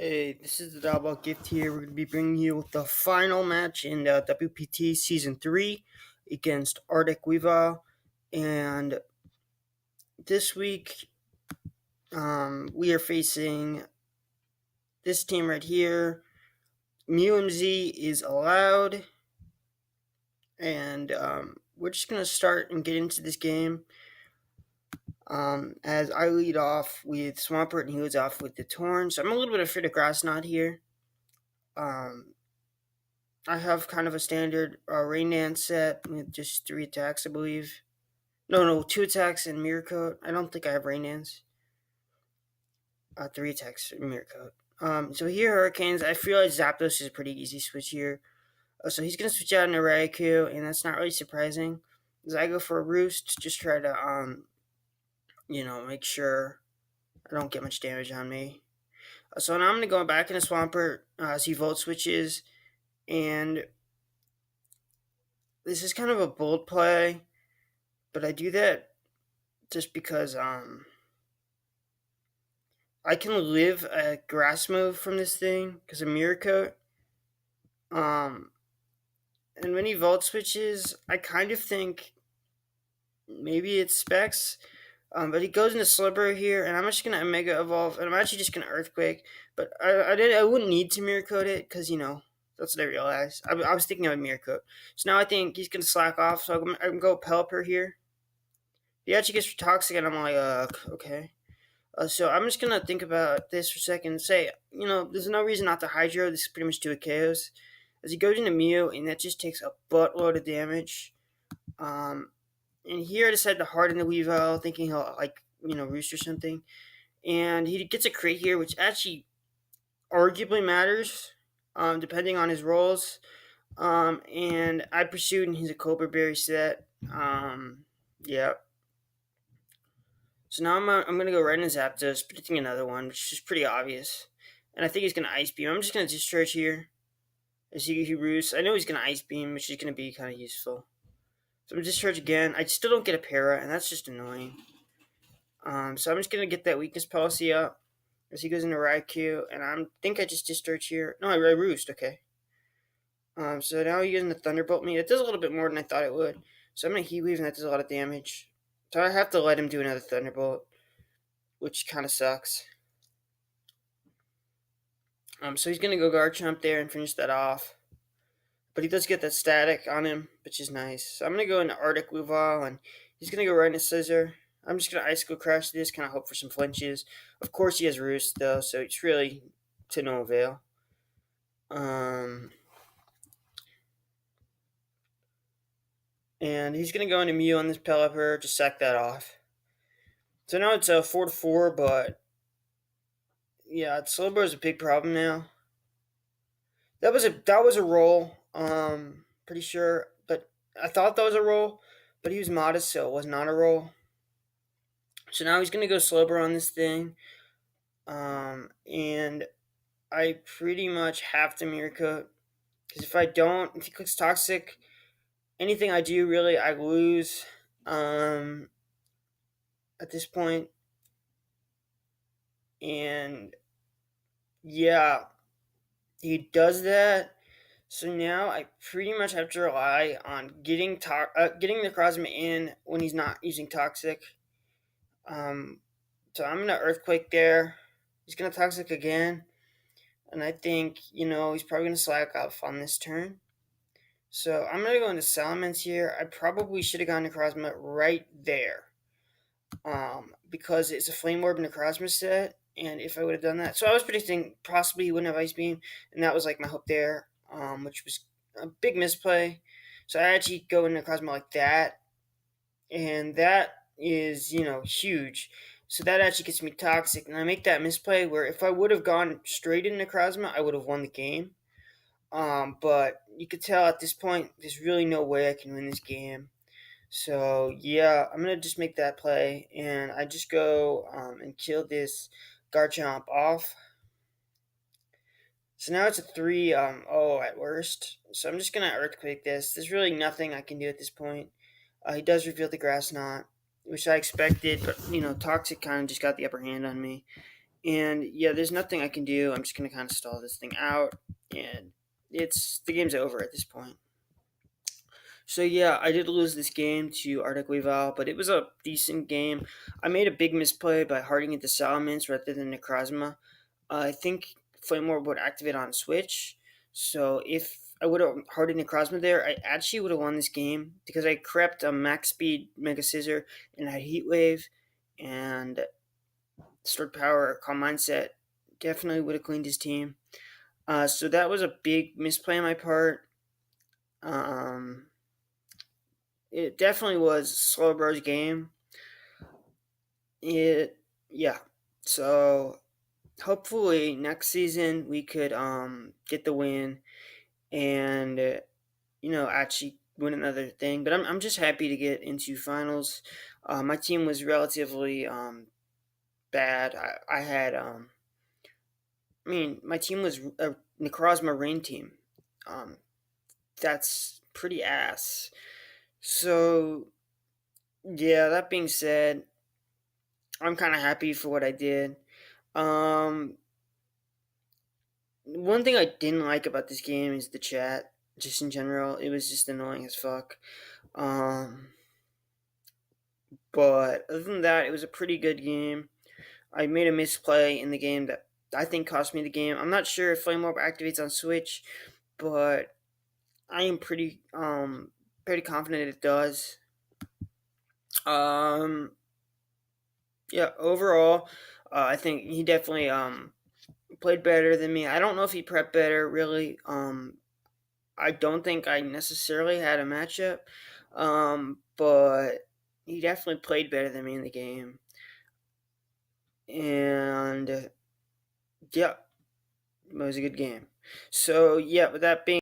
Hey, this is the Double Gift here. We're going to be bringing you the final match in the WPT Season 3 against Arctic Weavile. And this week, we are facing this team right here. MUMZ is allowed. And we're just going to start and get into this game. As I lead off with Swampert and he leads off with the Torn. So I'm a little bit afraid of Grass Knot here. I have kind of a standard Rain Dance set with just 3 attacks, I believe. No, 2 attacks and Mirror Coat. I don't think I have Rain Dance. 3 attacks and Mirror Coat. So here, Hurricanes, I feel like Zapdos is a pretty easy switch here. So he's going to switch out into Raikou, and that's not really surprising. As I go for a Roost, just try to, make sure I don't get much damage on me. So now I'm going to go back into Swampert as he Volt switches, and this is kind of a bold play, but I do that just because I can live a grass move from this thing because of Mirror Coat. And when he Volt switches, I kind of think maybe it's Specs. But he goes into Slipper here, and I'm just gonna Mega Evolve, and I'm actually just gonna Earthquake. But I wouldn't need to Mirror Coat it because that's what I realized. I was thinking of Mirror Coat, so now I think he's gonna slack off. So I'm gonna go Pelipper here. He actually gets Toxic, and I'm like, okay. So I'm just gonna think about this for a second and say, there's no reason not to Hydro. This is pretty much 2 KOs. As he goes into Mew, and that just takes a buttload of damage. And here I decided to harden the Weavile, thinking he'll Roost or something. And he gets a crit here, which actually arguably matters, depending on his rolls. And I pursued, and he's a Cobra Berry set. Yeah. So now I'm going to go right into Zapdos, predicting another one, which is pretty obvious. And I think he's going to Ice Beam. I'm just going to Discharge here. As he roosts. I know he's going to Ice Beam, which is going to be kind of useful. So I'm going to Discharge again. I still don't get a Para, and that's just annoying. So I'm just going to get that Weakness Policy up as he goes into Raikou. And I think I just Discharge here. No, I Roost. Okay. So now he goes into Thunderbolt me. It does a little bit more than I thought it would. So I'm going to Heat Wave, and that does a lot of damage. So I have to let him do another Thunderbolt, which kind of sucks. So he's going to go Garchomp there and finish that off. But he does get that static on him, which is nice. So I'm going to go into Arctic Weavile, and he's going to go right into Scissor. I'm just going to Icicle Crash this, kind of hope for some flinches. Of course he has Roost, though, so it's really to no avail. And he's going to go into Mew on this Pelipper, just sack that off. So now it's a 4-4, but yeah, Slowbro is a big problem now. That was a roll, pretty sure, but I thought that was a roll, but he was modest, so it was not a roll. So now he's going to go Slowbro on this thing, and I pretty much have to Mirror Coat, because if I don't, if he clicks Toxic, anything I do, really, I lose, at this point. And yeah, he does that. So now I pretty much have to rely on getting the Necrozma in when he's not using Toxic. So I'm gonna Earthquake there. He's gonna Toxic again, and I think he's probably gonna slack off on this turn. So I'm gonna go into Salamence here. I probably should have gone Necrozma right there, because it's a Flame Orb Necrozma set. And if I would have done that, so I was predicting possibly he wouldn't have Ice Beam, and that was like my hope there, which was a big misplay. So I actually go into Necrozma like that, and that is huge. So that actually gets me Toxic, and I make that misplay where if I would have gone straight into Necrozma, I would have won the game. But you could tell at this point, there's really no way I can win this game. So yeah, I'm gonna just make that play, and I just go and kill this Garchomp off. So now it's a 3-0 at worst. So I'm just gonna Earthquake this. There's really nothing I can do at this point. He does reveal the Grass Knot, which I expected, but Toxic kind of just got the upper hand on me. And yeah, there's nothing I can do. I'm just gonna kind of stall this thing out, and it's the game's over at this point. So yeah, I did lose this game to Arctic Weavile, but it was a decent game. I made a big misplay by harding into Salamence rather than Necrozma. I think Flame Orb would activate on Switch, so if I would have hardened Necrozma there, I actually would have won this game because I crept a max speed Mega Scissor and I had Heat Wave and Stored Power, Calm Mindset. Definitely would have cleaned his team. So that was a big misplay on my part. Um, it definitely was Slowbro's game. It yeah. So hopefully next season we could get the win and actually win another thing. But I'm just happy to get into finals. My team was relatively bad. I had I mean my team was a Necrozma Rain team. Um, that's pretty ass. So yeah, that being said, I'm kind of happy for what I did. Um, One thing I didn't like about this game is the chat. Just in general, it was just annoying as fuck. Um, but other than that, it was a pretty good game. I made a misplay in the game that I think cost me the game. I'm not sure if Flame Orb activates on Switch, but I am pretty confident it does. Um, yeah, overall, I think he definitely played better than me. I don't know if he prepped better, really. I don't think I necessarily had a matchup, but he definitely played better than me in the game. And yeah, it was a good game. So yeah, with that being